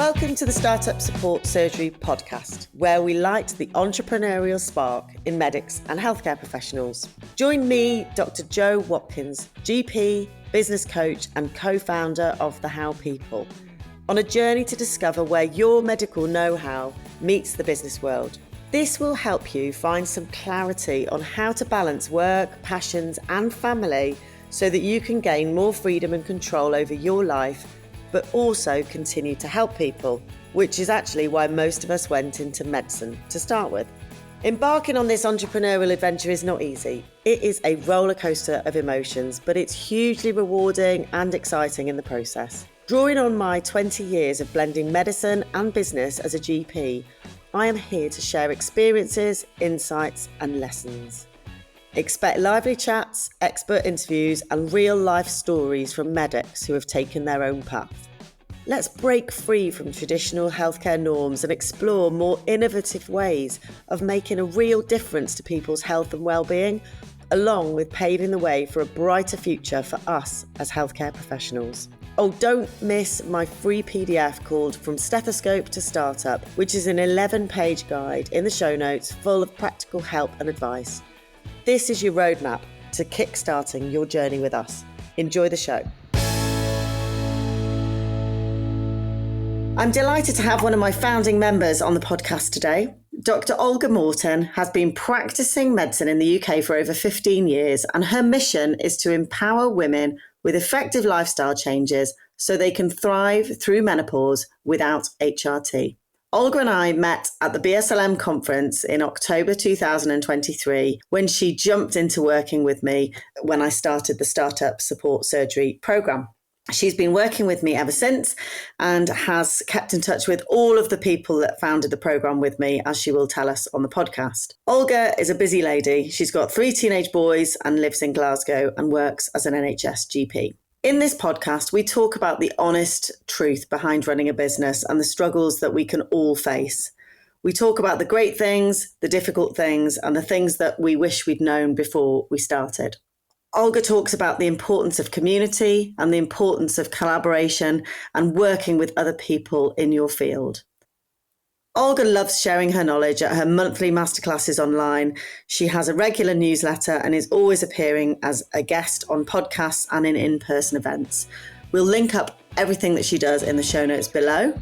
Welcome to the Startup Support Surgery podcast, where we light the entrepreneurial spark in medics and healthcare professionals. Join me, Dr. Jo Watkins, GP, business coach and co-founder of The How People, on a journey to discover where your medical know-how meets the business world. This will help you find some clarity on how to balance work, passions and family so that you can gain more freedom and control over your life, but also continue to help people, which is actually why most of us went into medicine to start with. Embarking on this entrepreneurial adventure is not easy. It is a roller coaster of emotions, but it's hugely rewarding and exciting in the process. Drawing on my 20 years of blending medicine and business as a GP, I am here to share experiences, insights and lessons. Expect lively chats, expert interviews and real-life stories from medics who have taken their own path. Let's break free from traditional healthcare norms and explore more innovative ways of making a real difference to people's health and well-being, along with paving the way for a brighter future for us as healthcare professionals. Oh, don't miss my free PDF called From Stethoscope to Startup, which is an 11-page guide in the show notes full of practical help and advice. This is your roadmap to kickstarting your journey with us. Enjoy the show. I'm delighted to have one of my founding members on the podcast today. Dr. Olga Morton has been practicing medicine in the UK for over 15 years, and her mission is to empower women with effective lifestyle changes so they can thrive through menopause without HRT. Olga and I met at the BSLM conference in October 2023 when she jumped into working with me when I started the Startup Support Surgery program. She's been working with me ever since and has kept in touch with all of the people that founded the program with me, as she will tell us on the podcast. Olga is a busy lady. She's got 3 teenage boys and lives in Glasgow and works as an NHS GP. In this podcast, we talk about the honest truth behind running a business and the struggles that we can all face. We talk about the great things, the difficult things, and the things that we wish we'd known before we started. Olga talks about the importance of community and the importance of collaboration and working with other people in your field. Olga loves sharing her knowledge at her monthly masterclasses online. She has a regular newsletter and is always appearing as a guest on podcasts and in in-person events. We'll link up everything that she does in the show notes below.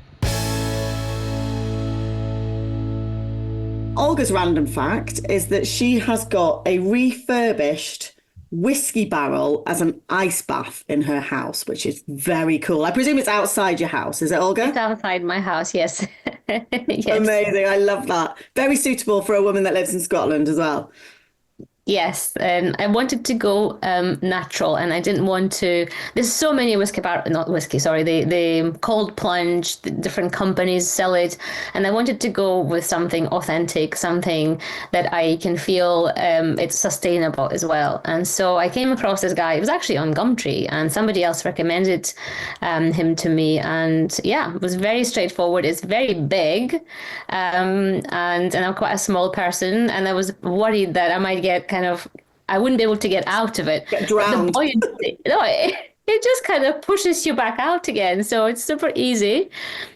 Olga's random fact is that she has got a refurbished whiskey barrel as an ice bath in her house, which is very cool. I presume it's outside your house, is it, Olga? It's outside my house, yes. Yes. Amazing, I love that. Very suitable for a woman that lives in Scotland as well. Yes, I wanted to go natural, and I didn't want to. There's so many the cold plunge, the different companies sell it, and I wanted to go with something authentic, something that I can feel it's sustainable as well. And so I came across this guy. It was actually on Gumtree, and somebody else recommended him to me. And yeah, it was very straightforward. It's very big, and I'm quite a small person, and I was worried that I might get I wouldn't be able to get out of it. Get drowned. It just kind of pushes you back out again. So it's super easy.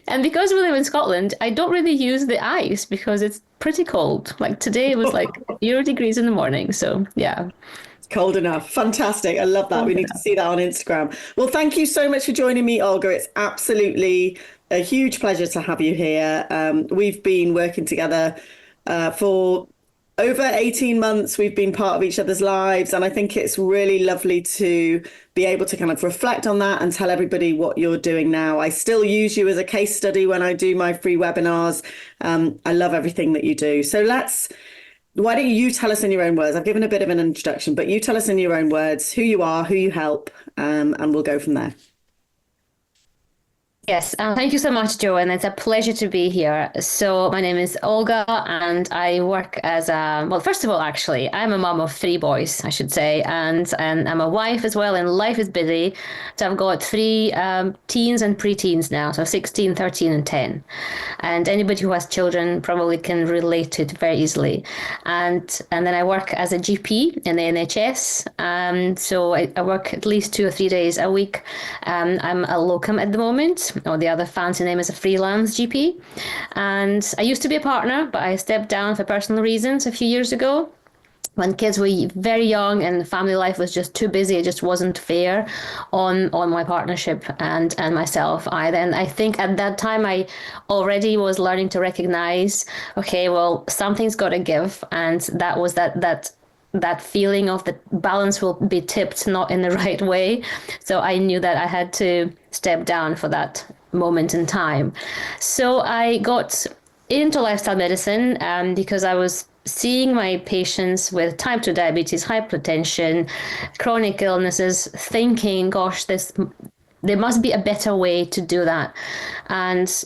And because we live in Scotland, I don't really use the ice because it's pretty cold. Like today it was like 0 degrees in the morning. So yeah. It's cold enough. Fantastic. I love that. We need to see that on Instagram. Well, thank you so much for joining me, Olga. It's absolutely a huge pleasure to have you here. We've been working together for over 18 months. We've been part of each other's lives, and I think it's really lovely to be able to kind of reflect on that and tell everybody what you're doing now. I still use you as a case study when I do my free webinars. I love everything that you do. So why don't you tell us in your own words? I've given a bit of an introduction, but you tell us in your own words who you are, who you help, and we'll go from there. Yes, thank you so much, Jo, and it's a pleasure to be here. So my name is Olga, and I work as first of all, actually, I'm a mom of 3 boys, I should say, and I'm a wife as well, and life is busy. So I've got 3 teens and preteens now, so 16, 13, and 10. And anybody who has children probably can relate to it very easily. And then I work as a GP in the NHS. So I work at least 2 or 3 days a week. I'm a locum at the moment, or the other fancy name is a freelance GP. And I used to be a partner, but I stepped down for personal reasons a few years ago, when kids were very young and family life was just too busy. It just wasn't fair on my partnership and myself either. And I think at that time I already was learning to recognize, okay, well, something's got to give. And that was that feeling of the balance will be tipped not in the right way. So I knew that I had to step down for that moment in time. So I got into lifestyle medicine because I was seeing my patients with type 2 diabetes, hypertension, chronic illnesses, thinking, gosh, there must be a better way to do that. And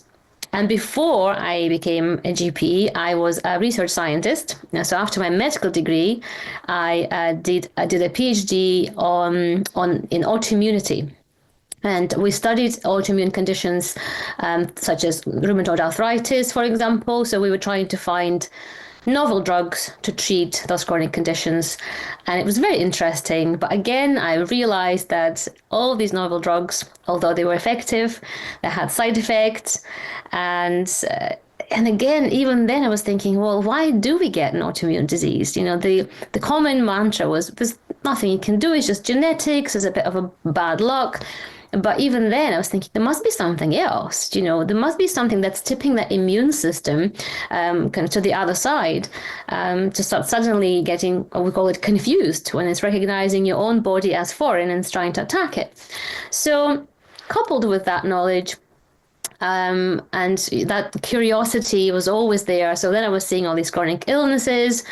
before I became a GP, I was a research scientist. So after my medical degree, I did a PhD in autoimmunity. And we studied autoimmune conditions such as rheumatoid arthritis, for example. So we were trying to find novel drugs to treat those chronic conditions. And it was very interesting. But again, I realized that all of these novel drugs, although they were effective, they had side effects. And again, even then I was thinking, well, why do we get an autoimmune disease? The common mantra was, there's nothing you can do. It's just genetics. It's a bit of a bad luck. But even then, I was thinking there must be something else. There must be something that's tipping that immune system kind of to the other side, to start suddenly getting, what we call it, confused when it's recognizing your own body as foreign and it's trying to attack it. So coupled with that knowledge, and that curiosity was always there. So then I was seeing all these chronic illnesses,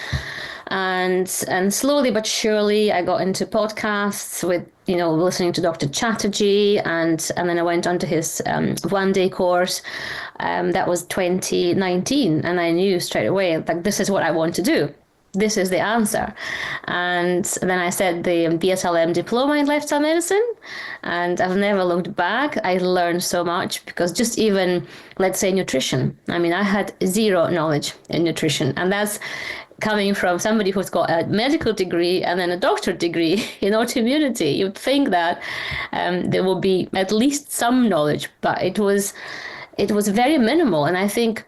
and slowly but surely I got into podcasts with listening to Dr. Chatterjee, and then I went onto his one-day course. That was 2019, and I knew straight away, like, this is what I want to do. This is the answer. And then I said the BSLM diploma in lifestyle medicine, and I've never looked back. I learned so much, because just even, let's say, nutrition. I mean, I had zero knowledge in nutrition, and that's coming from somebody who's got a medical degree and then a doctorate degree in autoimmunity. You'd think that there will be at least some knowledge, but it was very minimal. And I think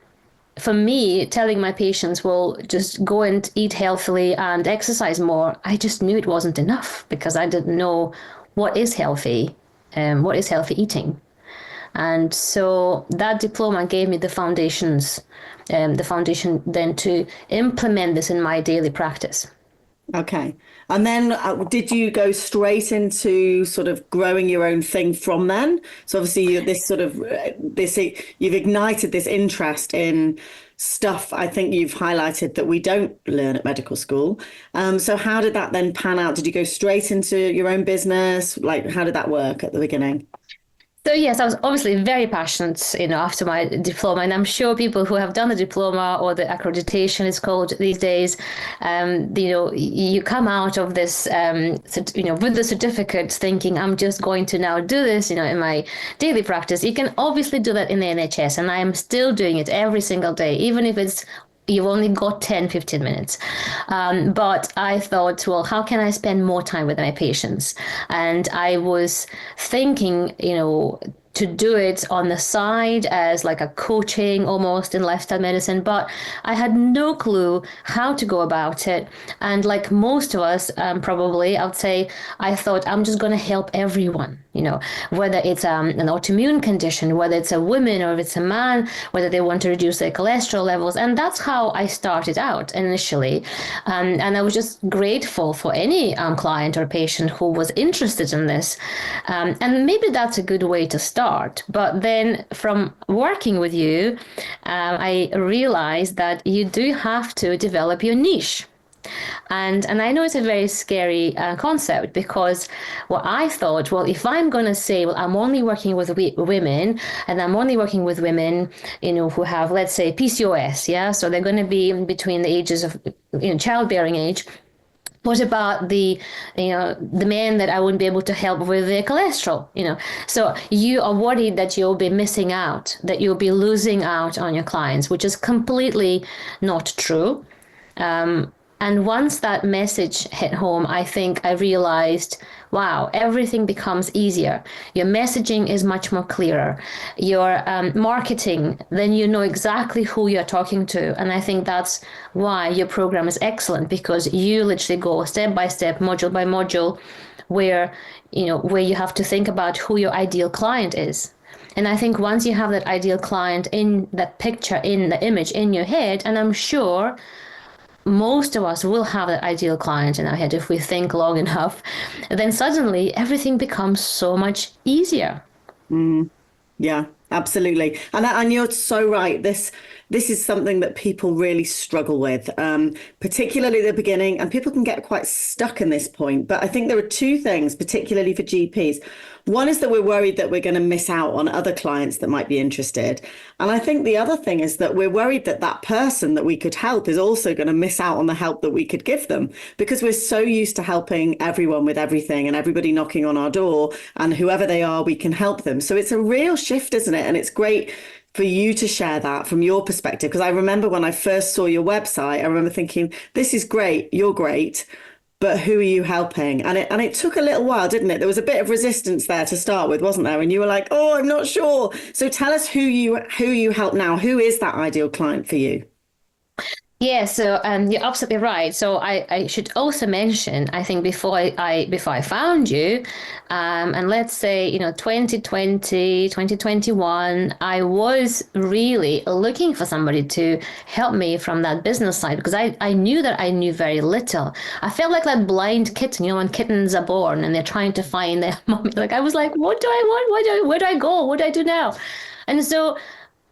for me, telling my patients, well, just go and eat healthily and exercise more, I just knew it wasn't enough, because I didn't know what is healthy eating. And so that diploma gave me the foundation then to implement this in my daily practice. Okay. And then did you go straight into sort of growing your own thing from then? So obviously you've ignited this interest in stuff I think you've highlighted that we don't learn at medical school. So how did that then pan out? Did you go straight into your own business? Like, how did that work at the beginning? So yes, I was obviously very passionate, after my diploma, and I'm sure people who have done the diploma, or the accreditation is called these days, you come out of this, with the certificate thinking, I'm just going to now do this, in my daily practice. You can obviously do that in the NHS, and I am still doing it every single day, even if you've only got 10, 15 minutes. But I thought, well, how can I spend more time with my patients? And I was thinking, to do it on the side as like a coaching almost in lifestyle medicine, but I had no clue how to go about it. And like most of us, probably, I would say, I thought I'm just going to help everyone, whether it's an autoimmune condition, whether it's a woman or if it's a man, whether they want to reduce their cholesterol levels. And that's how I started out initially. And I was just grateful for any client or patient who was interested in this. And maybe that's a good way to start. But then from working with you, I realized that you do have to develop your niche. And I know it's a very scary concept, because what I thought, well, if I'm going to say, well, I'm only working with women, and I'm only working with women, who have, let's say, PCOS, yeah? So they're going to be between the ages of, childbearing age. What about the men that I wouldn't be able to help with their cholesterol, So you are worried that you'll be missing out, that you'll be losing out on your clients, which is completely not true. And once that message hit home, I think I realized, wow, everything becomes easier. Your messaging is much more clearer. Your marketing, then you know exactly who you're talking to. And I think that's why your program is excellent, because you literally go step by step, module by module, where where you have to think about who your ideal client is. And I think once you have that ideal client in that picture, in the image in your head, and I'm sure most of us will have that ideal client in our head if we think long enough, then suddenly everything becomes so much easier. Yeah, absolutely. And you're so right. This is something that people really struggle with, particularly at the beginning, and people can get quite stuck in this point. But I think there are two things, particularly for GPs. One is that we're worried that we're going to miss out on other clients that might be interested. And I think the other thing is that we're worried that that person that we could help is also going to miss out on the help that we could give them, because we're so used to helping everyone with everything and everybody knocking on our door, and whoever they are, we can help them. So it's a real shift, isn't it? And it's great for you to share that from your perspective, because I remember when I first saw your website, I remember thinking, this is great, you're great, but who are you helping? And it took a little while, didn't it? There was a bit of resistance there to start with, wasn't there? And you were like, oh, I'm not sure. So tell us who you help now. Who is that ideal client for you? Yeah, so you're absolutely right. So I should also mention, I think before I found you, and let's say, 2020, 2021, I was really looking for somebody to help me from that business side, because I knew that I knew very little. I felt like that blind kitten, when kittens are born and they're trying to find their mommy. Like I was like, what do I want? Where do I go? What do I do now? And so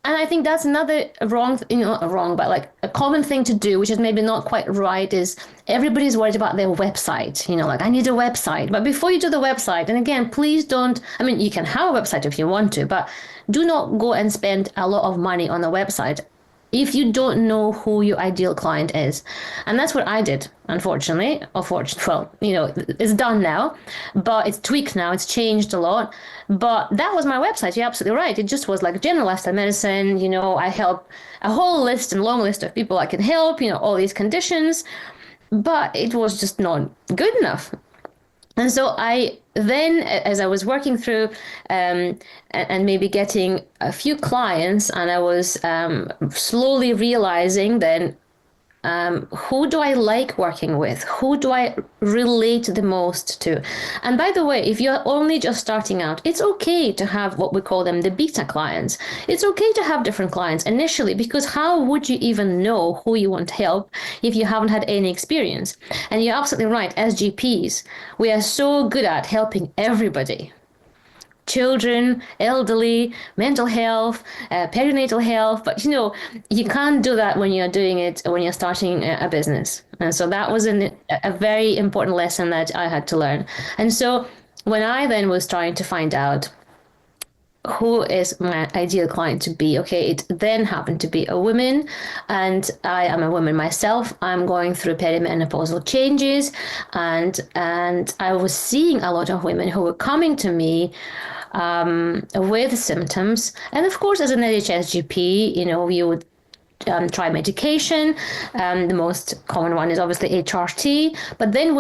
and I think that's another wrong, not wrong, but like a common thing to do, which is maybe not quite right, is everybody's worried about their website. Like I need a website. But before you do the website, and again, please don't, I mean, you can have a website if you want to, but do not go and spend a lot of money on a website if you don't know who your ideal client is. And that's what I did, unfortunately. Well, it's done now, but it's tweaked now. It's changed a lot. But that was my website. You're absolutely right. It just was like general lifestyle medicine. I help a whole list and long list of people I can help, all these conditions. But it was just not good enough. And so I then, as I was working through and maybe getting a few clients, and I was slowly realizing then, who do I like working with? Who do I relate the most to? And by the way, if you're only just starting out, it's okay to have what we call them the beta clients. It's okay to have different clients initially, because how would you even know who you want to help if you haven't had any experience? And you're absolutely right. As GPs, we are so good at helping everybody. Children, elderly, mental health, perinatal health. But you can't do that when you're doing it, when you're starting a business. And so that was a very important lesson that I had to learn. And so when I then was trying to find out who is my ideal client to be, okay, it then happened to be a woman, and I am a woman myself. I'm going through perimenopausal changes, and I was seeing a lot of women who were coming to me with symptoms. And of course, as an NHS GP, you would try medication. The most common one is obviously HRT. But then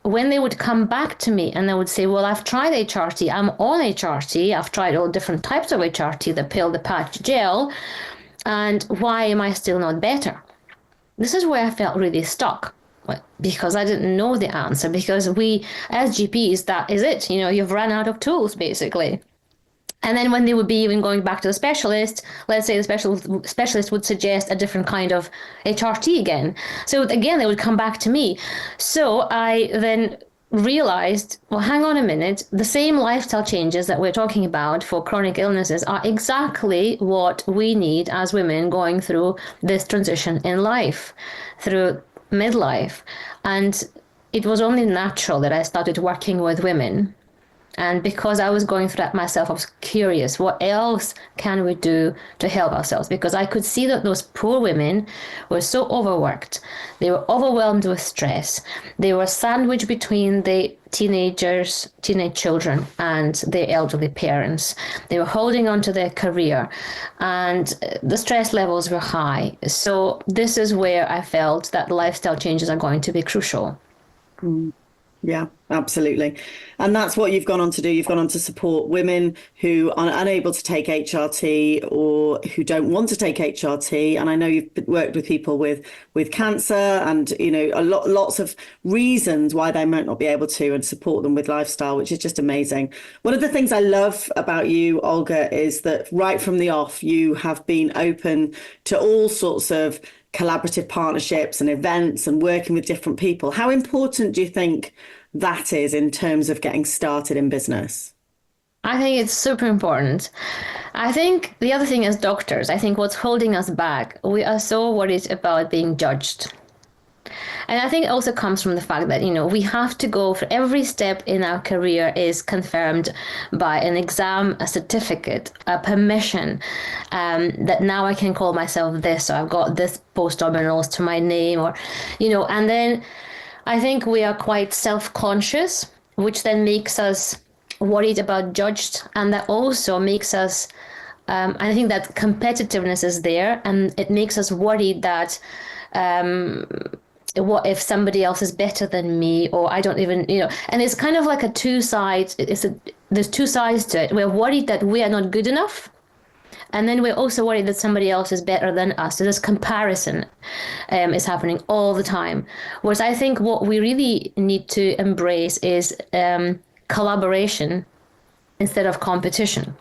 when they would come back to me and they would say, well, I've tried HRT, I'm on HRT, I've tried all different types of HRT, the pill, the patch, gel, and why am I still not better? This is where I felt really stuck, because I didn't know the answer, because we, as GPs, that is it. You've run out of tools, basically. And then when they would be even going back to the specialist, let's say the specialist would suggest a different kind of HRT again. So again, they would come back to me. So I then realized, well, hang on a minute, the same lifestyle changes that we're talking about for chronic illnesses are exactly what we need as women going through this transition in life, through midlife. And it was only natural that I started working with women And because I was going through that myself, I was curious, what else can we do to help ourselves? Because I could see that those poor women were so overworked. They were overwhelmed with stress. They were sandwiched between the teenage children and their elderly parents. They were holding on to their career and the stress levels were high. So this is where I felt that lifestyle changes are going to be crucial. Yeah, absolutely. And that's what you've gone on to do. You've gone on to support women who are unable to take HRT or who don't want to take HRT. And I know you've worked with people with cancer and, lots of reasons why they might not be able to, and support them with lifestyle, which is just amazing. One of the things I love about you, Olga, is that right from the off, you have been open to all sorts of collaborative partnerships and events and working with different people. How important do you think that is in terms of getting started in business? I think it's super important. I think the other thing as doctors, I think what's holding us back, we are so worried about being judged. And I think it also comes from the fact that, we have to go for every step in our career is confirmed by an exam, a certificate, a permission, that now I can call myself this, or I've got this post-terminals to my name, or, and then I think we are quite self-conscious, which then makes us worried about judged. And that also makes us, I think that competitiveness is there, and it makes us worried that, what if somebody else is better than me, or I don't even, and it's kind of like there's two sides to it. We're worried that we are not good enough, and then we're also worried that somebody else is better than us. So this comparison is happening all the time. Whereas I think what we really need to embrace is collaboration instead of competition.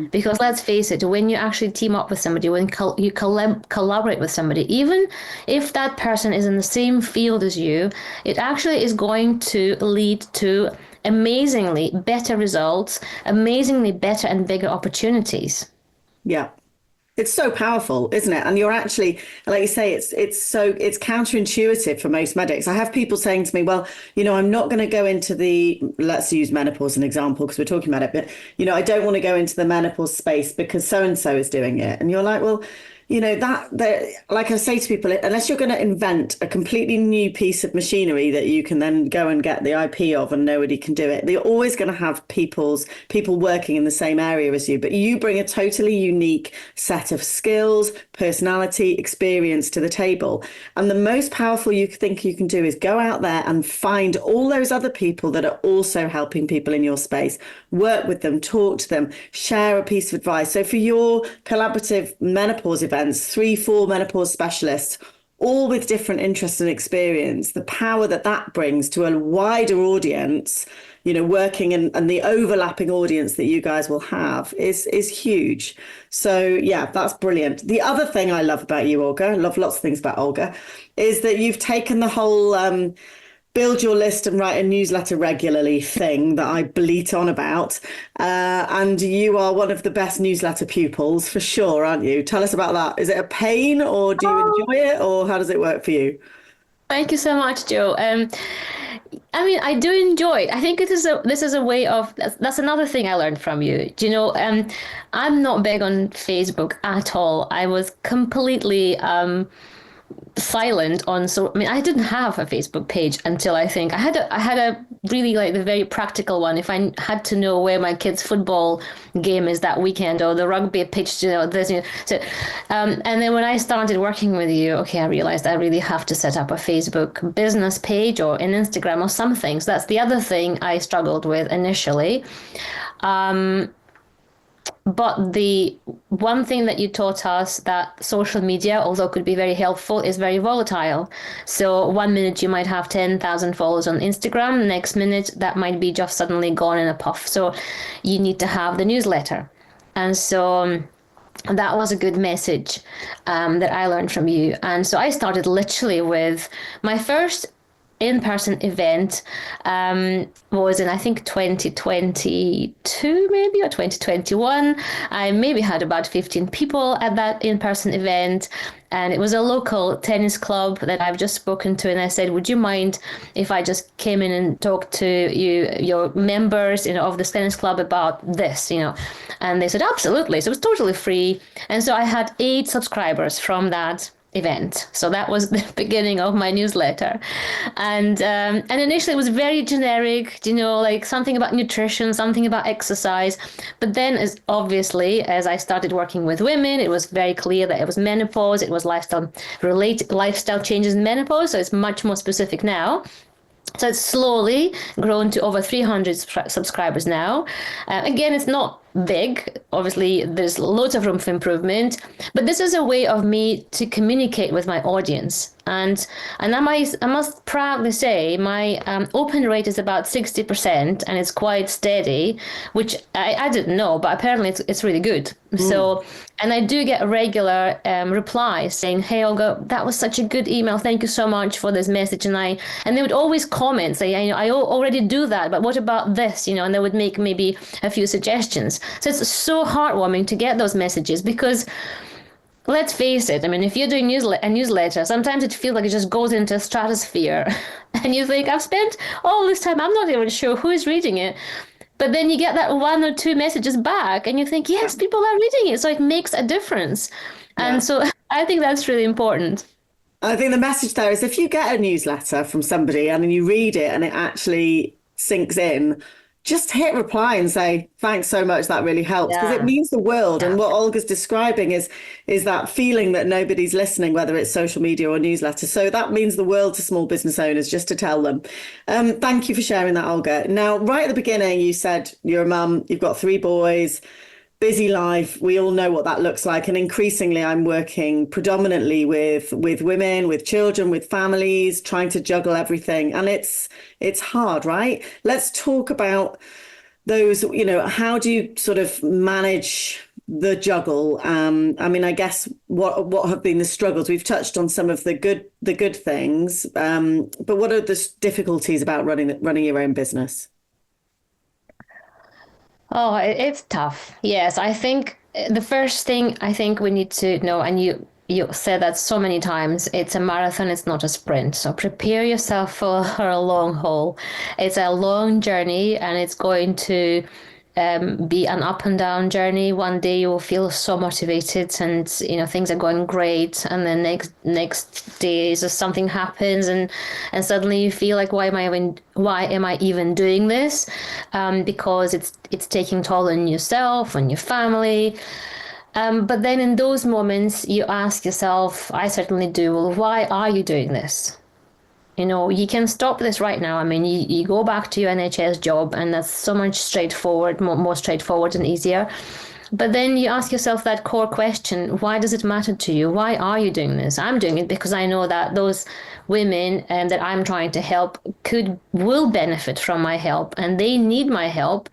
Because let's face it, when you actually team up with somebody, when you collaborate with somebody, even if that person is in the same field as you, it actually is going to lead to amazingly better results, amazingly better and bigger opportunities. Yeah. It's so powerful, isn't it? And you're actually, like you say, it's counterintuitive for most medics. I have people saying to me, well, I'm not going to go into let's use menopause as an example because we're talking about it, but, I don't want to go into the menopause space because so-and-so is doing it. And you're like, well, like I say to people, unless you're going to invent a completely new piece of machinery that you can then go and get the IP of and nobody can do it, you're always going to have people working in the same area as you. But you bring a totally unique set of skills, personality, experience to the table. And the most powerful thing you can do is go out there and find all those other people that are also helping people in your space, work with them, talk to them, share a piece of advice. So for your collaborative menopause event, 3-4 menopause specialists, all with different interests and experience, the power that brings to a wider audience, working and the overlapping audience that you guys will have is huge. So yeah, that's brilliant. The other thing I love about you, Olga, I love lots of things about Olga, is that you've taken the whole build your list and write a newsletter regularly thing that I bleat on about. And you are one of the best newsletter pupils for sure, aren't you? Tell us about that. Is it a pain or do you enjoy it, or how does it work for you? Thank you so much, Joe. I do enjoy it. I think this is a way of, that's another thing I learned from you. I'm not big on Facebook at all. I was completely silent on, so I didn't have a Facebook page until I think I had a really like the very practical one. If I had to know where my kids' football game is that weekend or the rugby pitch, this, so and then when I started working with you, okay, I realized I really have to set up a Facebook business page or an Instagram or something. So that's the other thing I struggled with initially. But the one thing that you taught us, that social media, although could be very helpful, is very volatile. So 1 minute you might have 10,000 followers on Instagram, next minute that might be just suddenly gone in a puff. So you need to have the newsletter. And so that was a good message that I learned from you. And so I started literally with my first in-person event was in, I think, 2022 maybe, or 2021. I maybe had about 15 people at that in-person event. And it was a local tennis club that I've just spoken to. And I said, would you mind if I just came in and talked to your members, of this tennis club about this, And they said, absolutely. So it was totally free. And so I had 8 subscribers from that event. So that was the beginning of my newsletter. And initially it was very generic, like something about nutrition, something about exercise. But then as I started working with women, it was very clear that it was menopause, it was lifestyle changes in menopause. So it's much more specific now. So it's slowly grown to over 300 subscribers now. Again, it's not big. Obviously, there's loads of room for improvement. But this is a way of me to communicate with my audience. And I must proudly say my open rate is about 60%, and it's quite steady, which I didn't know, but apparently it's really good. So, and I do get regular replies saying, "Hey Olga, that was such a good email. Thank you so much for this message." And they would always comment, say, "I already do that, but what about this?" And they would make maybe a few suggestions. So it's so heartwarming to get those messages because, let's face it, if you're doing a newsletter, sometimes it feels like it just goes into a stratosphere. And you think, I've spent all this time, I'm not even sure who is reading it. But then you get that 1 or 2 messages back and you think, yes, people are reading it. So it makes a difference. Yeah. And so I think that's really important. I think the message there is if you get a newsletter from somebody and then you read it and it actually sinks in, just hit reply and say, thanks so much. That really helps because it means the world. Yeah. And what Olga's describing is that feeling that nobody's listening, whether it's social media or newsletter. So that means the world to small business owners, just to tell them. Thank you for sharing that, Olga. Now, right at the beginning, you said you're a mum, you've got 3 boys, busy life. We all know what that looks like. And increasingly, I'm working predominantly with women, with children, with families, trying to juggle everything. And it's hard, right? Let's talk about those, how do you sort of manage the juggle? I guess what have been the struggles? We've touched on some of the good things, but what are the difficulties about running your own business? Oh, it's tough. Yes, I think the first thing I think we need to know, and you said that so many times, it's a marathon, it's not a sprint. So prepare yourself for a long haul. It's a long journey and it's going to be an up and down journey. One day you will feel so motivated and things are going great, and then next day just something happens and suddenly you feel like why am I even doing this? Because it's taking toll on yourself, on your family. But then in those moments you ask yourself, I certainly do, well, why are you doing this? You can stop this right now. You go back to your NHS job and that's so much straightforward, more straightforward and easier. But then you ask yourself that core question, why does it matter to you? Why are you doing this? I'm doing it because I know that those women that I'm trying to help will benefit from my help and they need my help.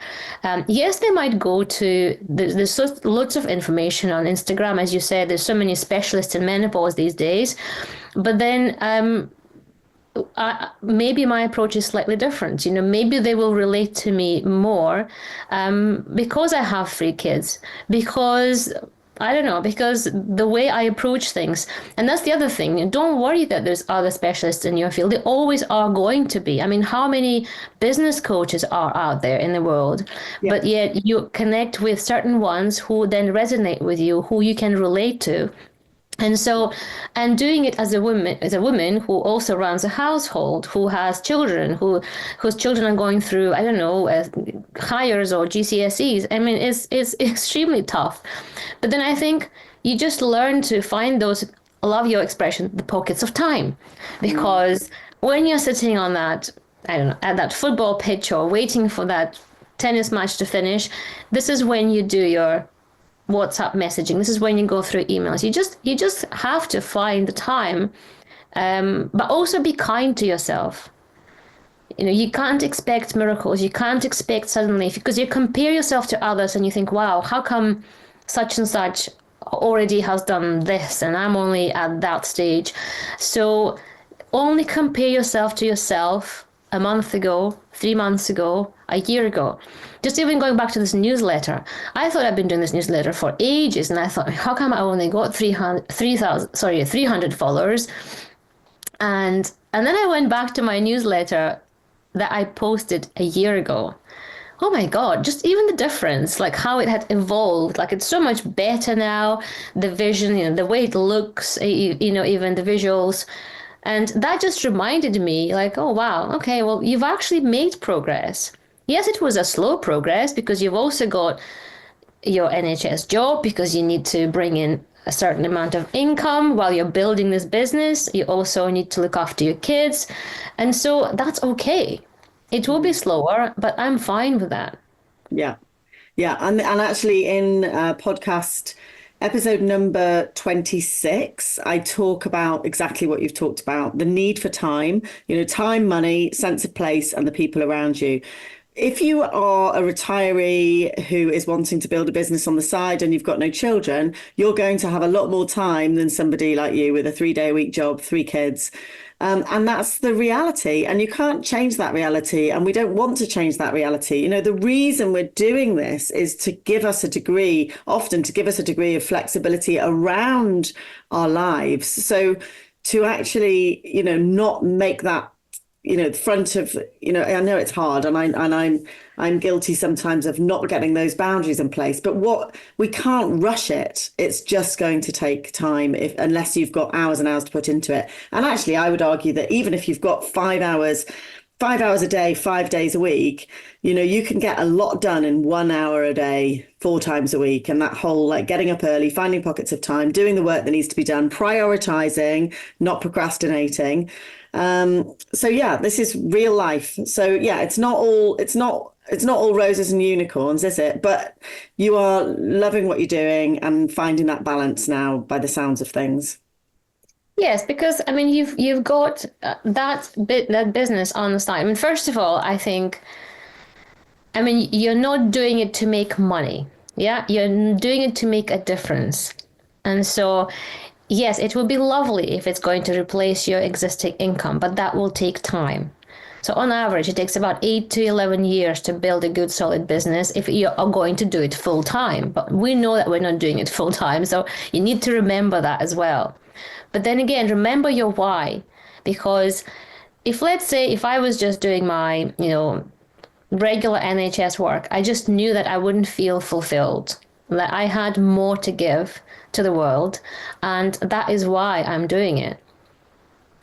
Yes, they might go to, there's lots of information on Instagram. As you said, there's so many specialists in menopause these days. But then maybe my approach is slightly different. Maybe they will relate to me more because I have 3 kids, because I don't know, because the way I approach things. And that's the other thing. Don't worry that there's other specialists in your field. They always are going to be. How many business coaches are out there in the world? Yeah. But yet you connect with certain ones who then resonate with you, who you can relate to. And so, and doing it as a woman who also runs a household, who has children, whose children are going through, I don't know, hires or GCSEs. It's extremely tough. But then I think you just learn to find those, I love your expression, the pockets of time. Because when you're sitting on that, I don't know, at that football pitch or waiting for that tennis match to finish, this is when you do your WhatsApp messaging. This is when you go through emails. You just have to find the time, but also be kind to yourself. You can't expect miracles. You can't expect suddenly, because you compare yourself to others and you think, wow, how come such and such already has done this and I'm only at that stage? So only compare yourself to yourself a month ago, 3 months ago, a year ago. Just even going back to this newsletter, I thought I'd been doing this newsletter for ages, and I thought, how come I only got 300 followers? And then I went back to my newsletter that I posted a year ago. Oh my God, just even the difference, like how it had evolved, like it's so much better now, the vision, the way it looks, even the visuals. And that just reminded me, like, oh wow, okay, well, you've actually made progress. Yes, it was a slow progress because you've also got your NHS job because you need to bring in a certain amount of income while you're building this business. You also need to look after your kids. And so that's okay. It will be slower, but I'm fine with that. Yeah. Yeah. And actually in podcast episode number 26, I talk about exactly what you've talked about, the need for time, time, money, sense of place, and the people around you. If you are a retiree who is wanting to build a business on the side and you've got no children, you're going to have a lot more time than somebody like you with a 3-day-a-week job, 3 kids. And that's the reality. And you can't change that reality. And we don't want to change that reality. The reason we're doing this is to give us a degree, often to give us a degree of flexibility around our lives. So to actually, not make that front of, I know it's hard, and I'm guilty sometimes of not getting those boundaries in place, but we can't rush it. It's just going to take time unless you've got hours and hours to put into it. And actually, I would argue that even if you've got 5 hours a day, 5 days a week, you can get a lot done in 1 hour a day, 4 times a week. And that whole like getting up early, finding pockets of time, doing the work that needs to be done, prioritizing, not procrastinating. So yeah, this is real life. So yeah, it's not all roses and unicorns, is it? But you are loving what you're doing and finding that balance now by the sounds of things. Yes, because I mean you've got that business on the side. I mean, first of all, I mean you're not doing it to make money. Yeah, you're doing it to make a difference. And so yes, it will be lovely if it's going to replace your existing income, but that will take time. So on average, it takes about 8 to 11 years to build a good, solid business if you are going to do it full time. But we know that we're not doing it full time. So you need to remember that as well. But then again, remember your why. Because let's say, if I was just doing my, regular NHS work, I just knew that I wouldn't feel fulfilled, that I had more to give to the world. And that is why I'm doing it.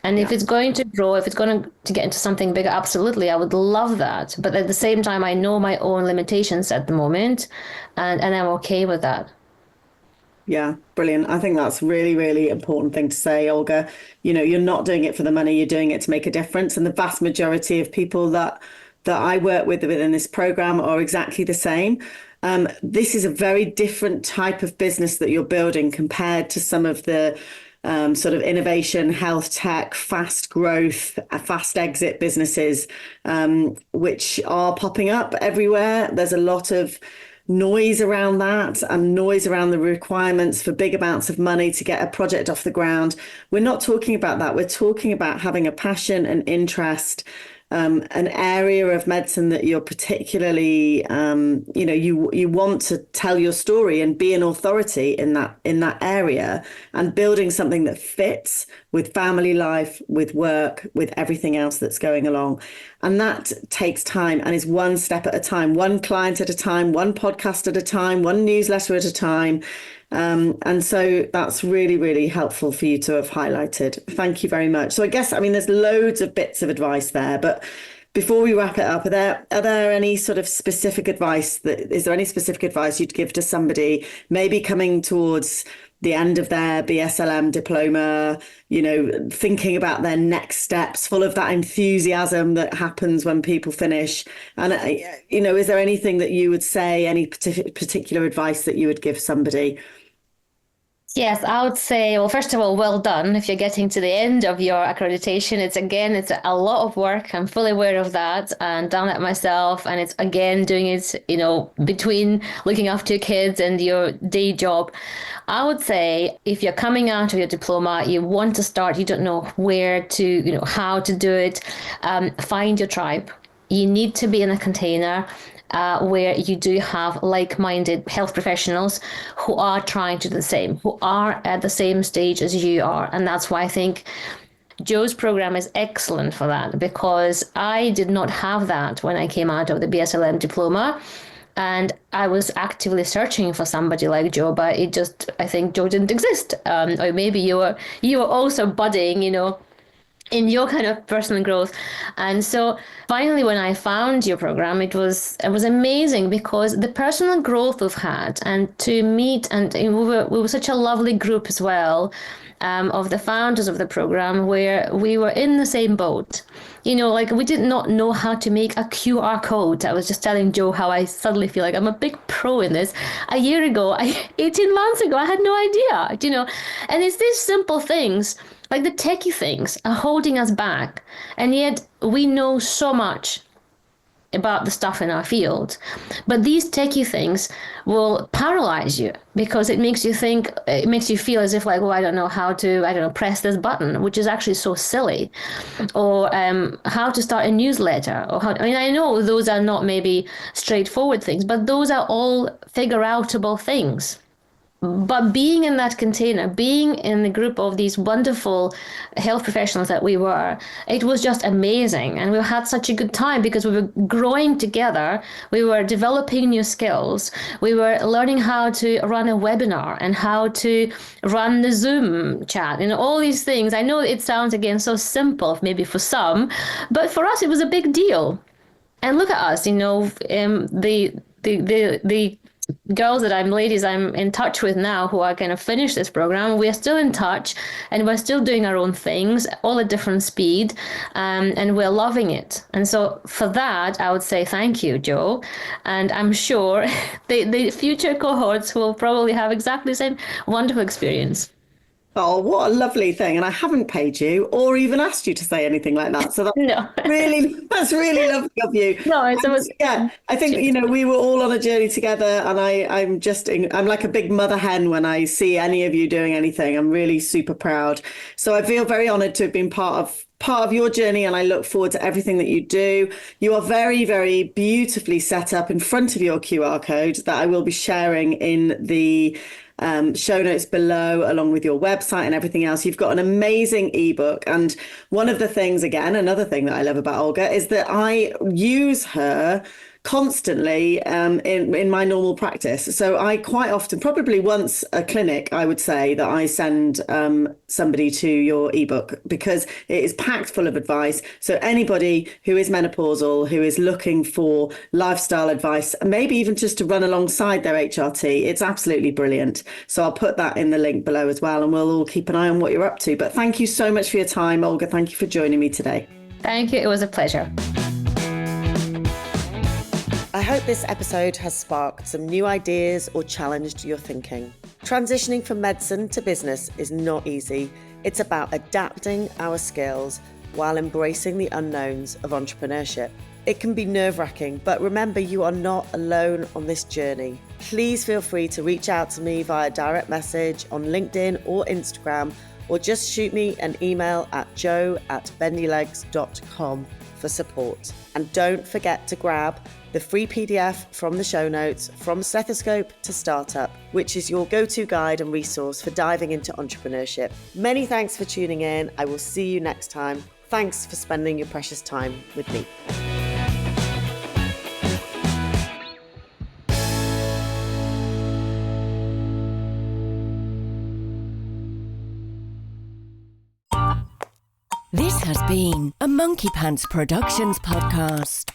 And if it's going to grow, if it's going to get into something bigger, absolutely, I would love that. But at the same time, I know my own limitations at the moment, and I'm okay with that. Yeah, brilliant. I think that's really, really important thing to say, Olga. You're not doing it for the money, you're doing it to make a difference. And the vast majority of people that I work with within this program are exactly the same. This is a very different type of business that you're building compared to some of the sort of innovation, health tech, fast growth, fast exit businesses, which are popping up everywhere. There's a lot of noise around that and noise around the requirements for big amounts of money to get a project off the ground. We're not talking about that. We're talking about having a passion and interest, an area of medicine that you're particularly, you want to tell your story and be an authority in that area, and building something that fits with family life, with work, with everything else that's going along. And that takes time and is one step at a time, one client at a time, one podcast at a time, one newsletter at a time. And so that's really, really helpful for you to have highlighted. Thank you very much. So I guess, there's loads of bits of advice there, but before we wrap it up, are there any sort of specific advice is there any specific advice you'd give to somebody maybe coming towards the end of their BSLM diploma, thinking about their next steps, full of that enthusiasm that happens when people finish? And, is there anything that you would say, any particular advice that you would give somebody? Yes, I would say, well, first of all, well done. If you're getting to the end of your accreditation, it's a lot of work. I'm fully aware of that and done it myself. And it's again doing it, between looking after your kids and your day job. I would say if you're coming out of your diploma, you want to start, you don't know where to, how to do it, find your tribe. You need to be in a container where you do have like-minded health professionals who are trying to do the same, who are at the same stage as you are. And that's why I think Joe's program is excellent for that, because I did not have that when I came out of the BSLM diploma. And I was actively searching for somebody like Joe, but I think Joe didn't exist. Or maybe you were also budding, in your kind of personal growth. And so finally, when I found your program, it was amazing, because the personal growth we've had, and to meet, and we were such a lovely group as well, of the founders of the program, where we were in the same boat. Like we did not know how to make a QR code. I was just telling Joe how I suddenly feel like I'm a big pro in this. A year ago, 18 months ago, I had no idea, and it's these simple things, like the techie things, are holding us back. And yet we know so much about the stuff in our field. But these techie things will paralyze you, because it makes you feel as if like, well, I don't know how to, press this button, which is actually so silly. Or how to start a newsletter, or I know those are not maybe straightforward things, but those are all figure-outable things. But being in that container, being in the group of these wonderful health professionals that we were, it was just amazing. And we had such a good time, because we were growing together. We were developing new skills. We were learning how to run a webinar and how to run the Zoom chat, all these things. I know it sounds, again, so simple, maybe for some, but for us, it was a big deal. And look at us, the girls ladies I'm in touch with now, who are kind of finished this program, we're still in touch, and we're still doing our own things, all at different speed, and we're loving it. And so for that, I would say thank you, Joe. And I'm sure the future cohorts will probably have exactly the same wonderful experience. Oh, what a lovely thing. And I haven't paid you or even asked you to say anything like that. So No. that's really lovely of you. No, Yeah, I think, we were all on a journey together, and I'm like a big mother hen when I see any of you doing anything. I'm really super proud. So I feel very honored to have been part of your journey, and I look forward to everything that you do. You are very, very beautifully set up in front of your QR code that I will be sharing in the show notes below, along with your website and everything else. You've got an amazing ebook. And one of the things, again, another thing that I love about Olga is that I use her constantly in my normal practice. So I quite often, probably once a clinic, I would say that I send somebody to your ebook, because it is packed full of advice. So anybody who is menopausal, who is looking for lifestyle advice, maybe even just to run alongside their HRT, it's absolutely brilliant. So I'll put that in the link below as well, and we'll all keep an eye on what you're up to. But thank you so much for your time, Olga. Thank you for joining me today. Thank you. It was a pleasure. I hope this episode has sparked some new ideas or challenged your thinking. Transitioning from medicine to business is not easy. It's about adapting our skills while embracing the unknowns of entrepreneurship. It can be nerve-wracking, but remember, you are not alone on this journey. Please feel free to reach out to me via direct message on LinkedIn or Instagram, or just shoot me an email at joe@bendylegs.com for support. And don't forget to grab the free PDF from the show notes, From Stethoscope to Startup, which is your go-to guide and resource for diving into entrepreneurship. Many thanks for tuning in. I will see you next time. Thanks for spending your precious time with me. This has been a Monkey Pants Productions podcast.